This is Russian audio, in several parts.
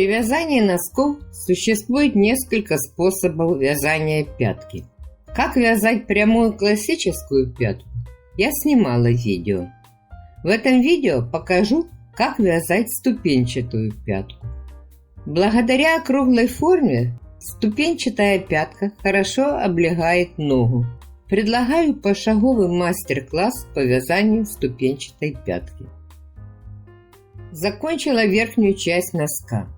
При вязании носков существует несколько способов вязания пятки. Как вязать прямую классическую пятку, я снимала видео. В этом видео покажу, как вязать ступенчатую пятку. Благодаря округлой форме ступенчатая пятка хорошо облегает ногу. Предлагаю пошаговый мастер-класс по вязанию ступенчатой пятки. Закончила верхнюю часть носка.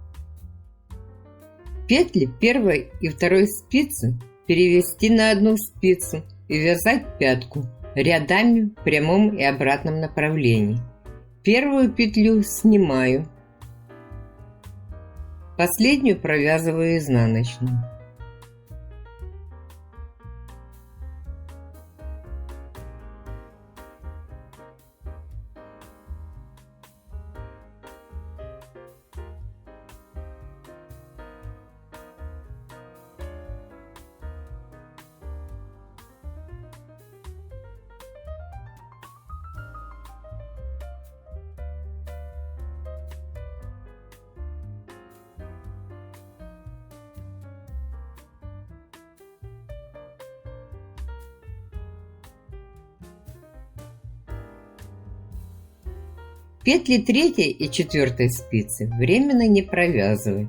Петли первой и второй спицы перевести на одну спицу и вязать пятку рядами в прямом и обратном направлении. Первую петлю снимаю, последнюю провязываю изнаночную. Петли третьей и четвертой спицы временно не провязывай.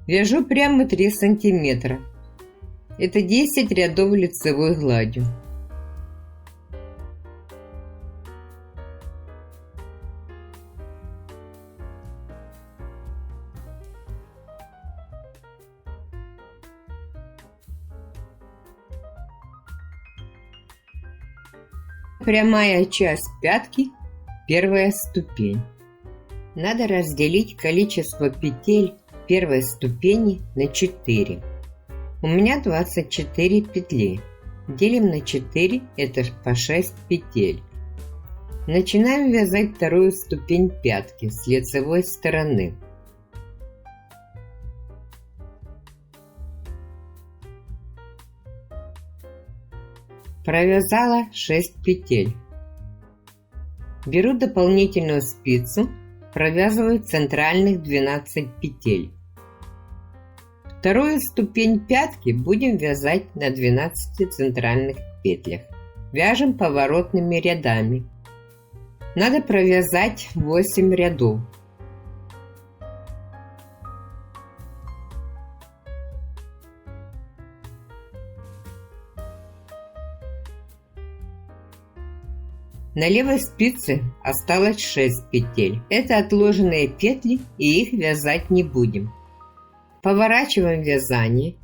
Вяжу прямо 3 сантиметра. Это 10 рядов лицевой гладью. Прямая часть пятки, первая ступень. Надо разделить количество петель первой ступени на 4. У меня 24 петли. Делим на 4, это по 6 петель. Начинаем вязать вторую ступень пятки с лицевой стороны. Провязала 6 петель. Беру дополнительную спицу, провязываю центральных 12 петель. Вторую ступень пятки будем вязать на 12 центральных петлях. Вяжем поворотными рядами. Надо провязать 8 рядов. На левой спице осталось 6 петель. Это отложенные петли, и их вязать не будем. Поворачиваем вязание.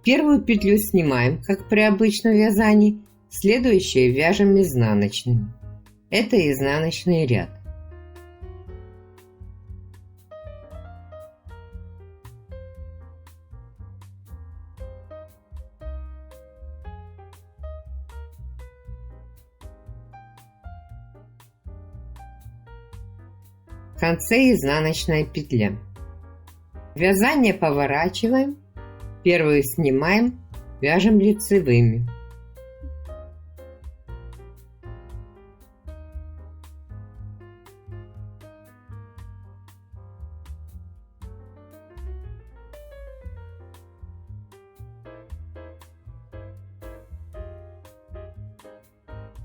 Первую петлю снимаем, как при обычном вязании. Следующие вяжем изнаночными. Это изнаночный ряд. В конце изнаночная петля. Вязание поворачиваем, первую снимаем, вяжем лицевыми.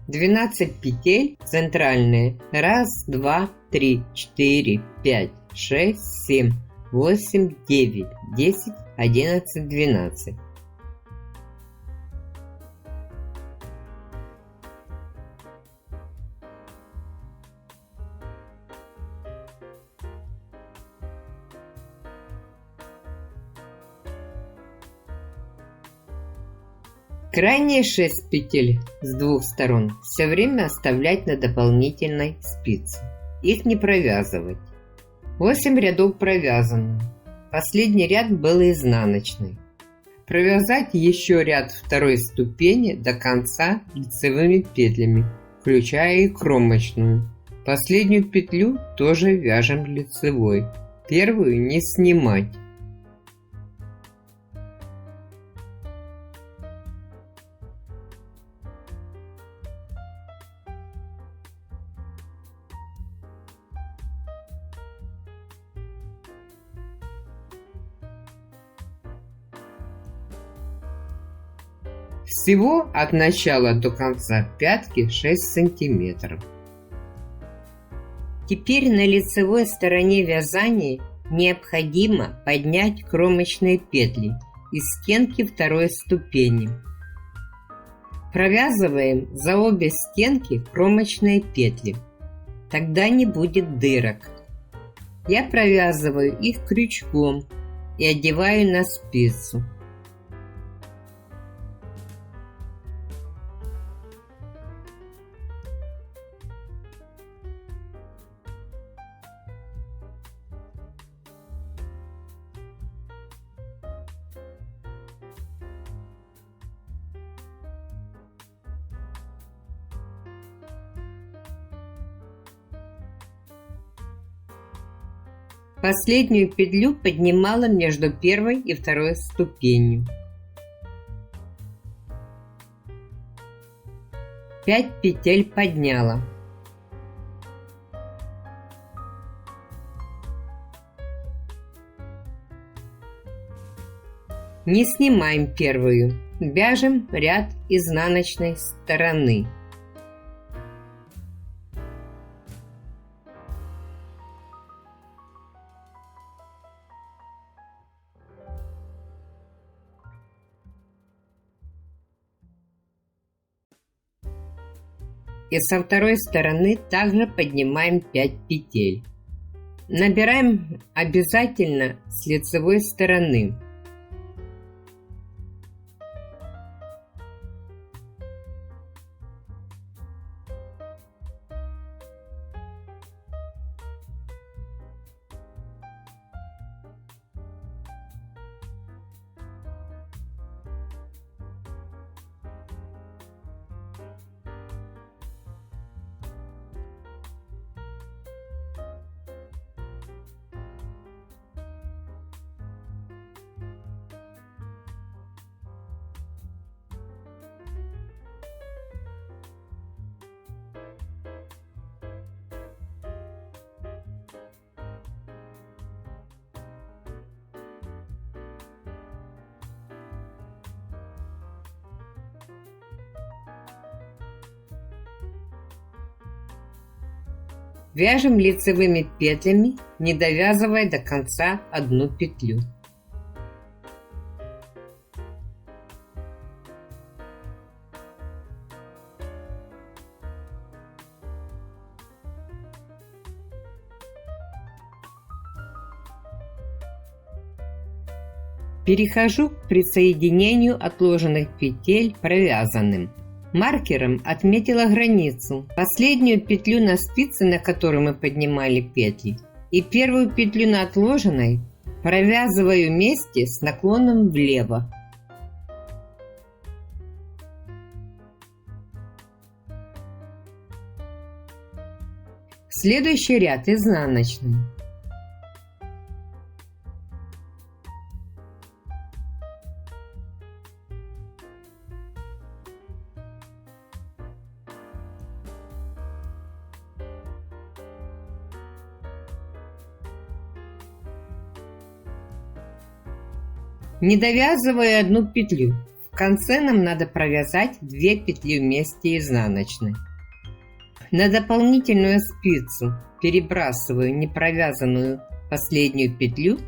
Двенадцать петель центральные. 1, 2, 3, 4, 5, 6, 7, 8, 9, 10, 11, 12. Крайние 6 петель с двух сторон все время оставлять на дополнительной спице. Их не провязывать. 8 рядов провязано. Последний ряд был изнаночный. Провязать еще ряд второй ступени до конца лицевыми петлями, включая и кромочную. Последнюю петлю тоже вяжем лицевой. Первую не снимать. Всего от начала до конца пятки 6 сантиметров. Теперь на лицевой стороне вязания необходимо поднять кромочные петли из стенки второй ступени. Провязываем за обе стенки кромочные петли. Тогда не будет дырок. Я провязываю их крючком и одеваю на спицу. Последнюю петлю поднимала между первой и второй ступенью. 5 петель подняла. Не снимаем первую, вяжем ряд изнаночной стороны. И со второй стороны также поднимаем 5 петель. Набираем обязательно с лицевой стороны. Вяжем лицевыми петлями, не довязывая до конца одну петлю. Перехожу к присоединению отложенных петель провязанным. Маркером отметила границу, последнюю петлю на спице, на которой мы поднимали петли, и первую петлю на отложенной провязываю вместе с наклоном влево. Следующий ряд изнаночный. Не довязывая одну петлю, в конце нам надо провязать 2 петли вместе изнаночной. На дополнительную спицу перебрасываю непровязанную последнюю петлю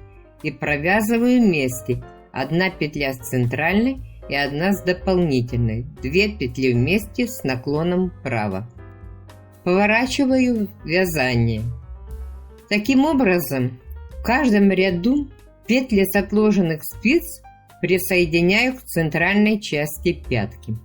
и провязываю вместе 1 петля с центральной и 1 с дополнительной, 2 петли вместе с наклоном вправо. Поворачиваю вязание. Таким образом, в каждом ряду петли с отложенных спиц присоединяю к центральной части пятки.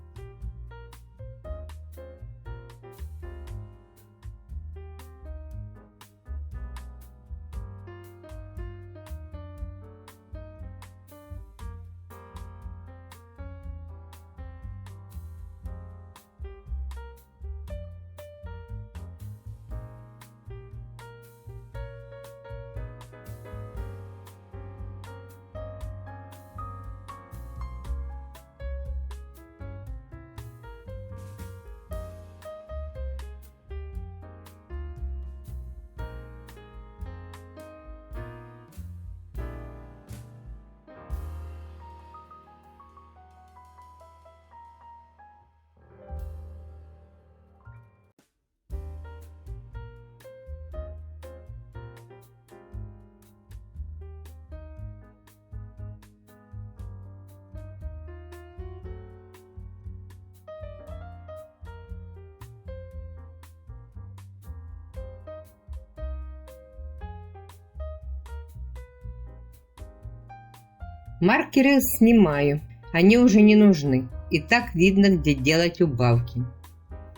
Маркеры снимаю, они уже не нужны, и так видно, где делать убавки.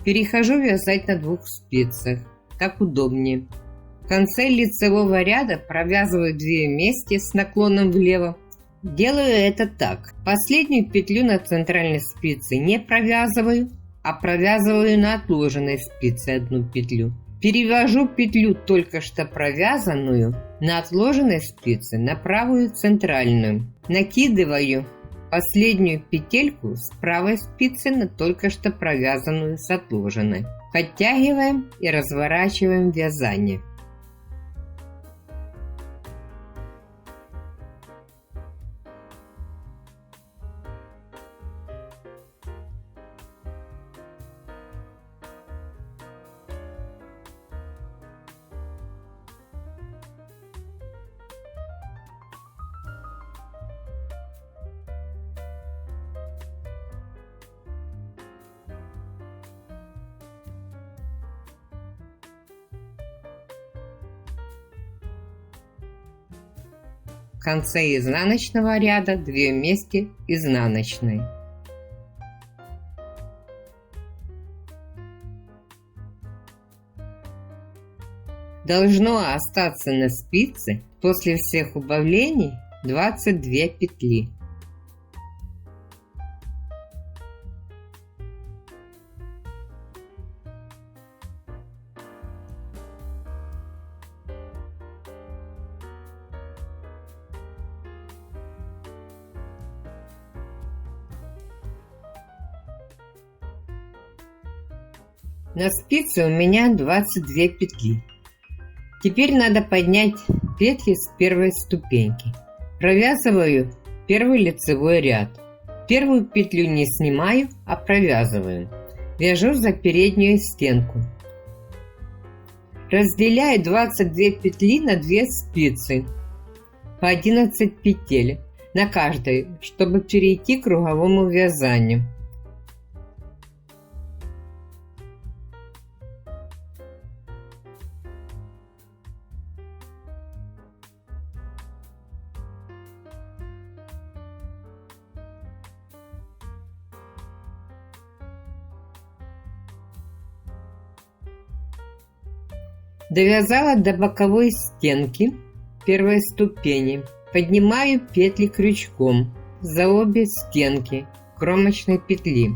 Перехожу вязать на 2 спицах, так удобнее. В конце лицевого ряда провязываю 2 вместе с наклоном влево. Делаю это так. Последнюю петлю на центральной спице не провязываю, а провязываю на отложенной спице 1 петлю. Перевожу петлю, только что провязанную, на отложенной спице на правую центральную. Накидываю последнюю петельку с правой спицы на только что провязанную с отложенной. Подтягиваем и разворачиваем вязание. В конце изнаночного ряда 2 вместе изнаночной. Должно остаться на спице после всех убавлений 22 петли. На спице у меня 22 петли. Теперь надо поднять петли с первой ступеньки. Провязываю первый лицевой ряд. Первую петлю не снимаю, а провязываю. Вяжу за переднюю стенку. Разделяю 22 петли на 2 спицы по 11 петель на каждой, чтобы перейти к круговому вязанию. Довязала до боковой стенки первой ступени. Поднимаю петли крючком за обе стенки кромочной петли.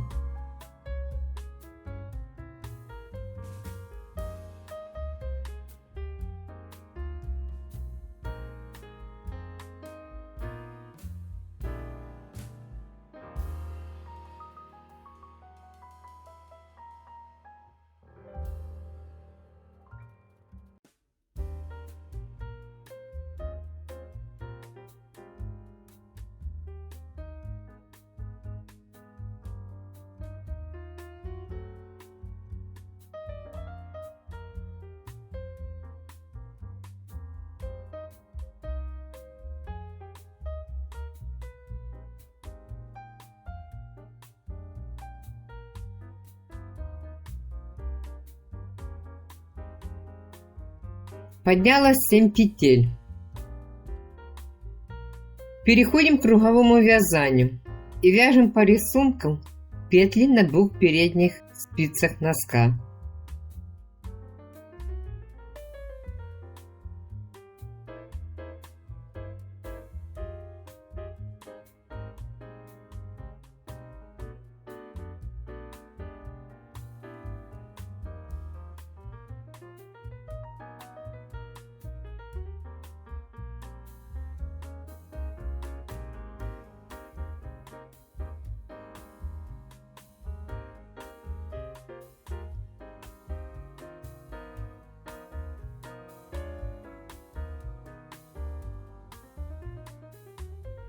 Подняла 7 петель. Переходим к круговому вязанию и вяжем по рисункам петли на 2 передних спицах носка.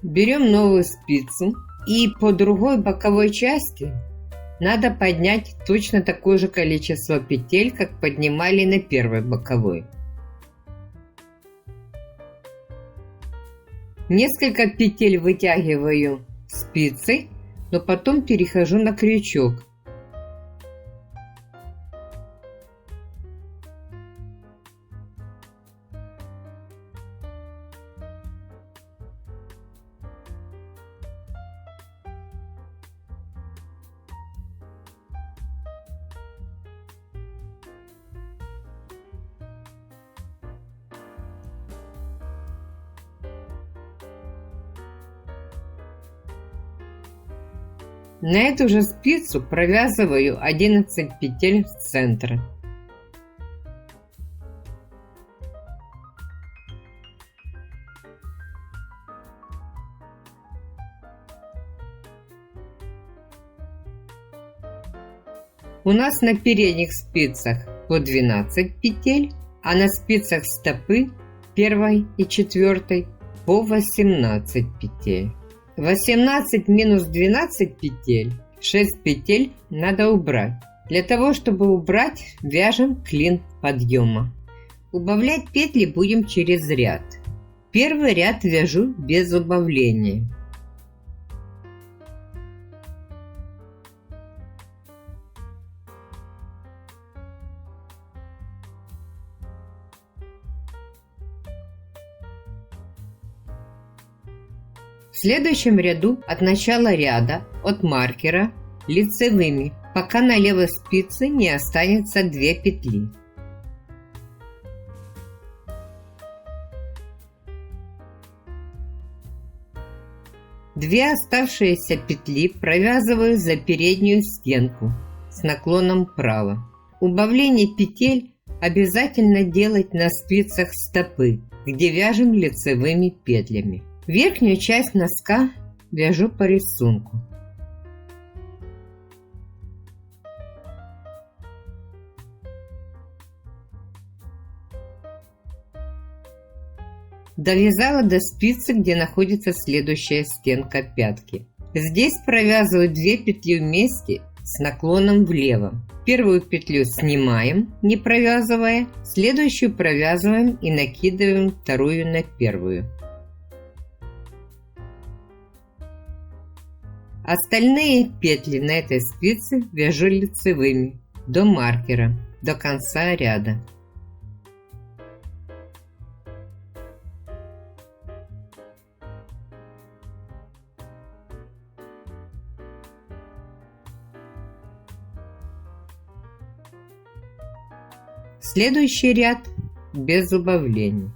Берем новую спицу и по другой боковой части надо поднять точно такое же количество петель, как поднимали на первой боковой. Несколько петель вытягиваю спицей, но потом перехожу на крючок. На эту же спицу провязываю 11 петель с центра. У нас на передних спицах по 12 петель, а на спицах стопы 1 и 4 по 18 петель. 18 минус 12 петель, 6 петель надо убрать. Для того, чтобы убрать, вяжем клин подъема. Убавлять петли будем через ряд. Первый ряд вяжу без убавления. В следующем ряду от начала ряда от маркера лицевыми, пока на левой спице не останется 2 петли. Две оставшиеся петли провязываю за переднюю стенку с наклоном вправо. Убавление петель обязательно делать на спицах стопы, где вяжем лицевыми петлями. Верхнюю часть носка вяжу по рисунку. Довязала до спицы, где находится следующая стенка пятки. Здесь провязываю 2 петли вместе с наклоном влево. Первую петлю снимаем, не провязывая, следующую провязываем и накидываем вторую на первую. Остальные петли на этой спице вяжу лицевыми до маркера, до конца ряда. Следующий ряд без убавлений.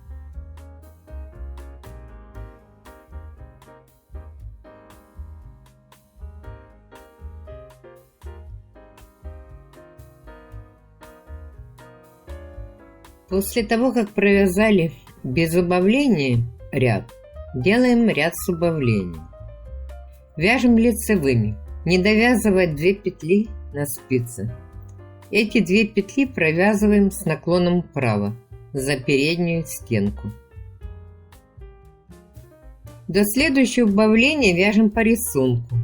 После того, как провязали без убавления ряд, делаем ряд с убавлением. Вяжем лицевыми, не довязывая 2 петли на спице. Эти 2 петли провязываем с наклоном вправо за переднюю стенку. До следующего убавления вяжем по рисунку.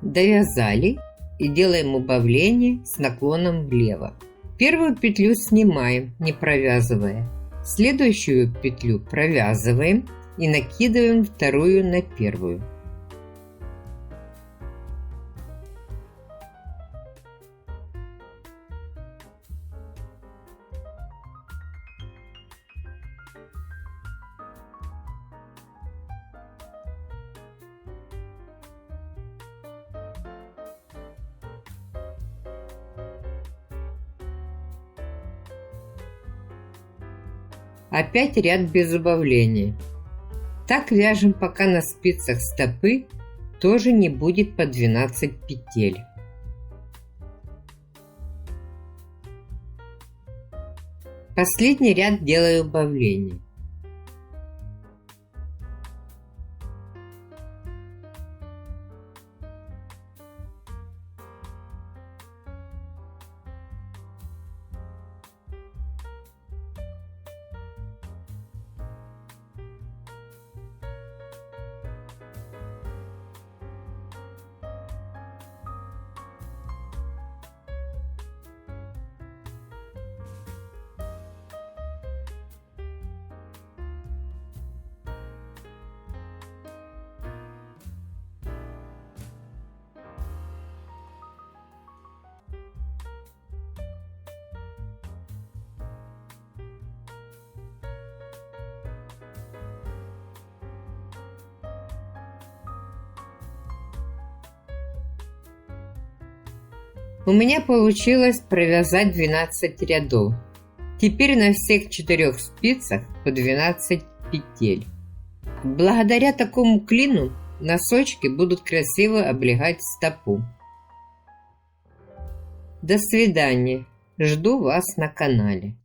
Довязали и делаем убавление с наклоном влево. Первую петлю снимаем, не провязывая. Следующую петлю провязываем и накидываем вторую на первую. Опять ряд без убавления. Так вяжем, пока на спицах стопы тоже не будет по 12 петель. Последний ряд делаю убавление. У меня получилось провязать 12 рядов. Теперь на всех 4 спицах по 12 петель. Благодаря такому клину носочки будут красиво облегать стопу. До свидания. Жду вас на канале.